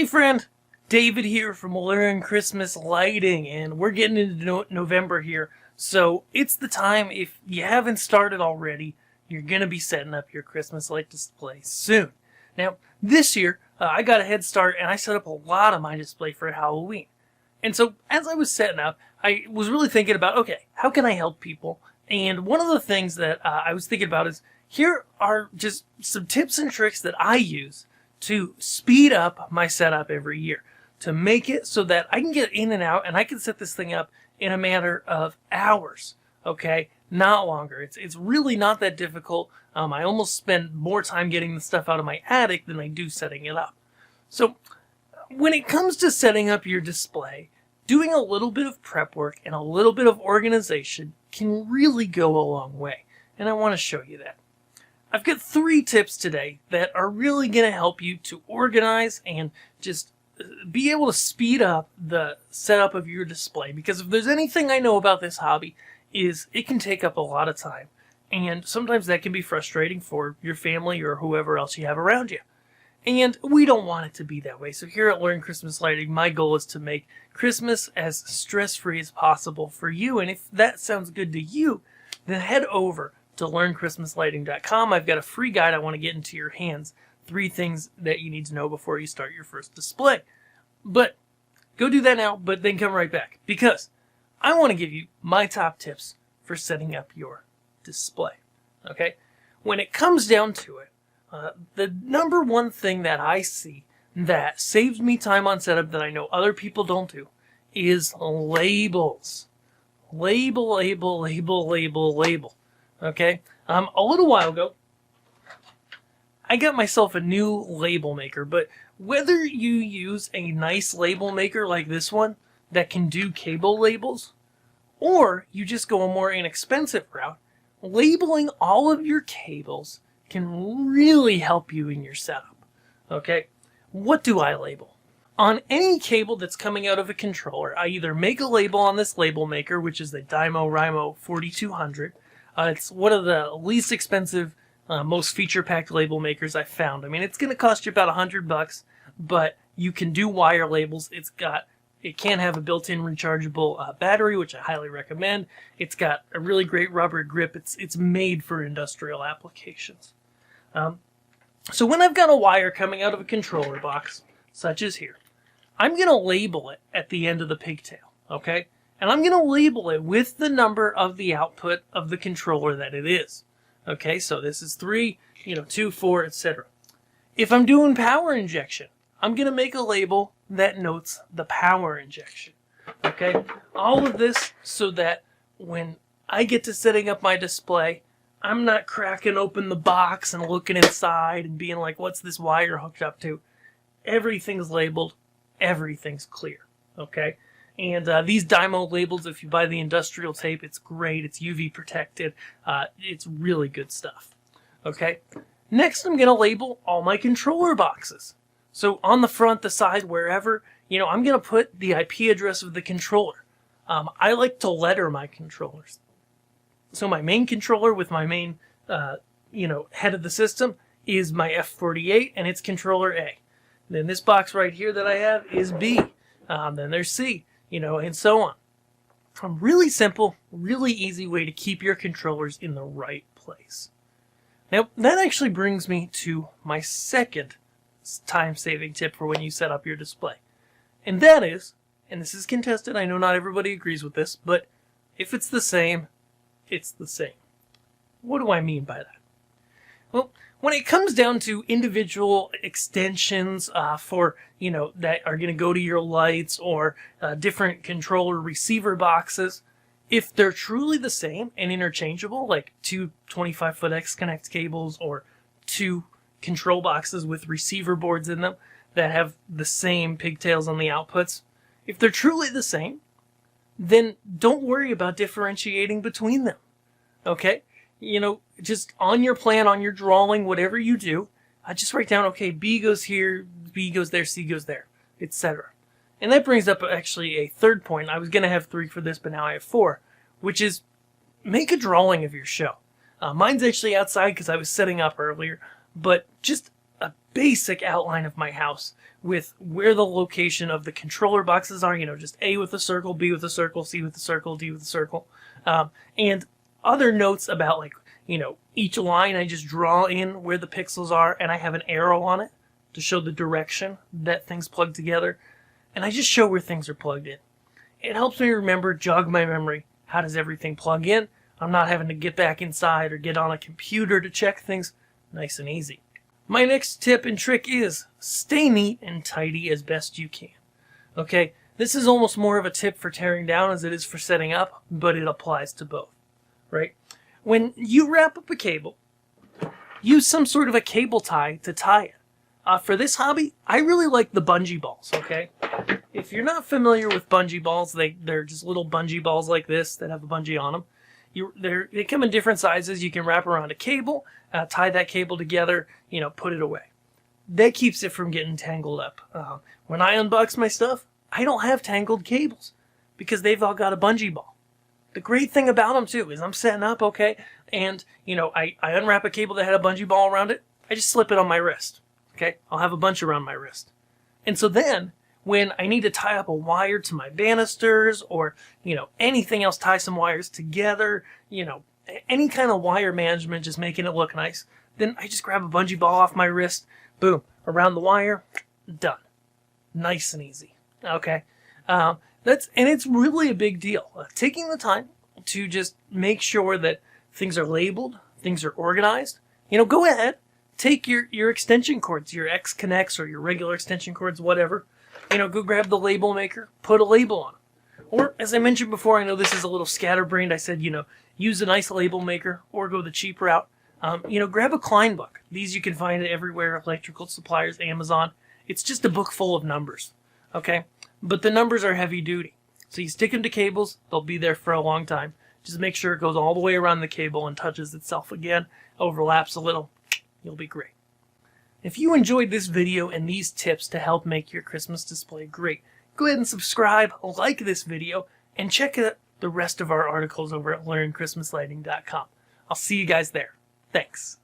Hey friend, David here from Learn Christmas Lighting, and we're getting into November here, so it's the time. If you haven't started already, you're going to be setting up your Christmas light display soon. Now, this year, I got a head start and I set up a lot of my display for Halloween. And so, as I was setting up, I was really thinking about, okay, how can I help people? And one of the things that I was thinking about is, here are just some tips and tricks that I use to speed up my setup every year, to make it so that I can get in and out and I can set this thing up in a matter of hours, okay? Not longer. It's really not that difficult. I almost spend more time getting the stuff out of my attic than I do setting it up. So when it comes to setting up your display, doing a little bit of prep work and a little bit of organization can really go a long way. And I want to show you that. I've got 3 tips today that are really going to help you to organize and just be able to speed up the setup of your display. Because if there's anything I know about this hobby, is it can take up a lot of time. And sometimes that can be frustrating for your family or whoever else you have around you. And we don't want it to be that way. So here at Learn Christmas Lighting, my goal is to make Christmas as stress-free as possible for you. And if that sounds good to you, then head over to learnchristmaslighting.com. I've got a free guide I want to get into your hands. 3 things that you need to know before you start your first display. But go do that now, but then come right back, because I want to give you my top tips for setting up your display. Okay? When it comes down to it, the number one thing that I see that saves me time on setup that I know other people don't do is labels. Label, label, label, label, label. Okay? A little while ago, I got myself a new label maker, but whether you use a nice label maker like this one that can do cable labels, or you just go a more inexpensive route, labeling all of your cables can really help you in your setup. Okay? What do I label? On any cable that's coming out of a controller, I either make a label on this label maker, which is the Dymo Rymo 4200. It's one of the least expensive, most feature-packed label makers I've found. I mean, it's going to cost you about $100, but you can do wire labels. It can have a built-in rechargeable battery, which I highly recommend. It's got a really great rubber grip. It's made for industrial applications. So when I've got a wire coming out of a controller box, such as here, I'm going to label it at the end of the pigtail, okay? And I'm going to label it with the number of the output of the controller that it is. Okay, so this is 3, 2, 4, etc. If I'm doing power injection, I'm going to make a label that notes the power injection. Okay, all of this so that when I get to setting up my display, I'm not cracking open the box and looking inside and being like, what's this wire hooked up to? Everything's labeled, everything's clear. Okay? And these Dymo labels, if you buy the industrial tape, it's great. It's UV protected. It's really good stuff. Okay? Next, I'm going to label all my controller boxes. So on the front, the side, wherever, I'm going to put the IP address of the controller. I like to letter my controllers. So my main controller with my main, head of the system is my F48, and it's controller A. Then this box right here that I have is B. Then there's C. And so on. A really simple, really easy way to keep your controllers in the right place. Now, that actually brings me to my second time-saving tip for when you set up your display. And that is, and this is contested, I know not everybody agrees with this, but if it's the same, it's the same. What do I mean by that? Well, when it comes down to individual extensions for, that are going to go to your lights or different controller receiver boxes, if they're truly the same and interchangeable, like 2 25-foot X-Connect cables or 2 control boxes with receiver boards in them that have the same pigtails on the outputs, if they're truly the same, then don't worry about differentiating between them. Okay? Just on your plan, on your drawing, whatever you do, just write down, okay, B goes here, B goes there, C goes there, etc. And that brings up actually a third point. I was going to have 3 for this, but now I have 4, which is make a drawing of your show. Mine's actually outside because I was setting up earlier, but just a basic outline of my house with where the location of the controller boxes are, just A with a circle, B with a circle, C with a circle, D with a circle, and other notes about each line I just draw in where the pixels are, and I have an arrow on it to show the direction that things plug together, and I just show where things are plugged in. It helps me remember, jog my memory. How does everything plug in? I'm not having to get back inside or get on a computer to check things. Nice and easy. My next tip and trick is stay neat and tidy as best you can. Okay, this is almost more of a tip for tearing down as it is for setting up, but it applies to both, right? When you wrap up a cable, use some sort of a cable tie to tie it. For this hobby, I really like the bungee balls, okay? If you're not familiar with bungee balls, they're just little bungee balls like this that have a bungee on them. They come in different sizes. You can wrap around a cable, tie that cable together, put it away. That keeps it from getting tangled up. When I unbox my stuff, I don't have tangled cables because they've all got a bungee ball. The great thing about them, too, is I'm setting up, okay, and, I unwrap a cable that had a bungee ball around it. I just slip it on my wrist, okay? I'll have a bunch around my wrist. And so then, when I need to tie up a wire to my banisters or, anything else, tie some wires together, any kind of wire management, just making it look nice, then I just grab a bungee ball off my wrist, boom, around the wire, done. Nice and easy, okay? It's really a big deal. Taking the time to just make sure that things are labeled, things are organized. Go ahead, take your extension cords, your X connects or your regular extension cords, whatever. Go grab the label maker, put a label on it. Or, as I mentioned before, I know this is a little scatterbrained. I said, use a nice label maker or go the cheap route. Grab a Klein book. These you can find everywhere, electrical suppliers, Amazon. It's just a book full of numbers, okay? But the numbers are heavy duty. So you stick them to cables, they'll be there for a long time. Just make sure it goes all the way around the cable and touches itself again, overlaps a little, you'll be great. If you enjoyed this video and these tips to help make your Christmas display great, go ahead and subscribe, like this video, and check out the rest of our articles over at learnchristmaslighting.com. I'll see you guys there. Thanks.